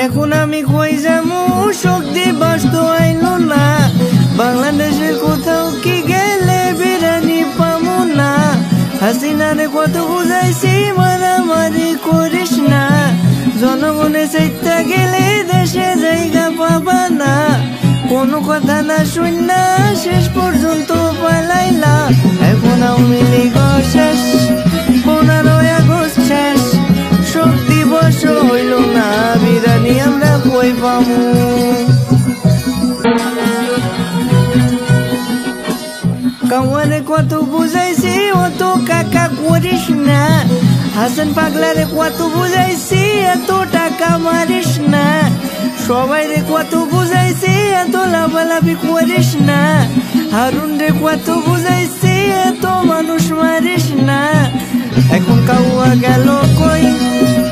এখন আমি কই যামু শক্তি বাস্তু আইলো না বাংলাদেশের কোথাও কি গেলে বিরানি পামু না হাসিনারে কত বুঝাইছি মারামারি করিস না জনগণে চাইতে গেলে দেশে জায়গা পাবা না কোনো কথা না শুন না শেষ পর্যন্ত পালাইলা এখন আওয়ামী লীগ শেষ 15 আগস্ট শেষ শক্তি বর্ষ হইল না বিরানি আমরা কই পামু কাওয়ারে কত বুঝাইছি অত কাকা করিস না হাসান পাগলারে কত বুঝাইছি এত টাকা মারিস না সবাই রে কত বুঝাইছি এত লাভালাভি করিস না হারুন রে কত বুঝাইছি এত মানুষ মারিস না এখন কাউয়া গেল কই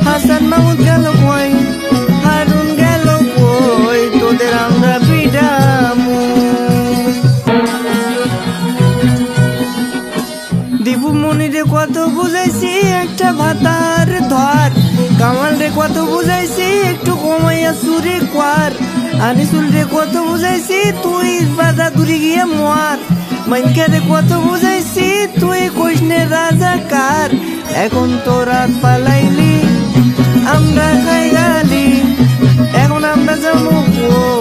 হাসান মাহমুদ গেল কই হারুন গেল কই তোদের আমরা পিটামু দীপু মনিরে কত বুঝাইছি একটা ভাতার ধর কামাল রে কত বুঝাইছি একটু কমাইয়া চুরি কর আনিসুল রে কত বুঝাইছি তুই বাধা দূরে গিয়ে মর মাইনকা রে কত বুঝাইছি তুই কৃষ্ণে রাজা কার এখন তোরা পালাইলি আমরা খাই গালি এখন আমরা যাবো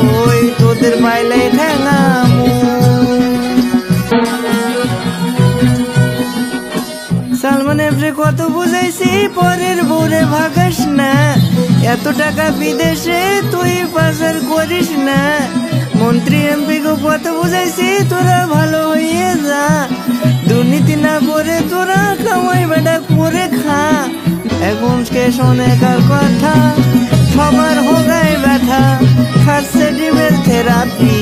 কই তোদের পাইলাই ঠেঙামু সালমান এফরে কত বুঝাইছি পরের বউরে ভাগাস না এত টাকা বিদেশে তুই পাচার করিস না মন্ত্রী এমপি কে কত বুঝাইছি তোরা ভালো হইয়ে যা দুর্নীতি না করে তোরা কামাই বেটা করে খা এখন কে শোনে কার কথা সবার হোগায় ব্যথা খাচ্ছে ডিমের থেরাপি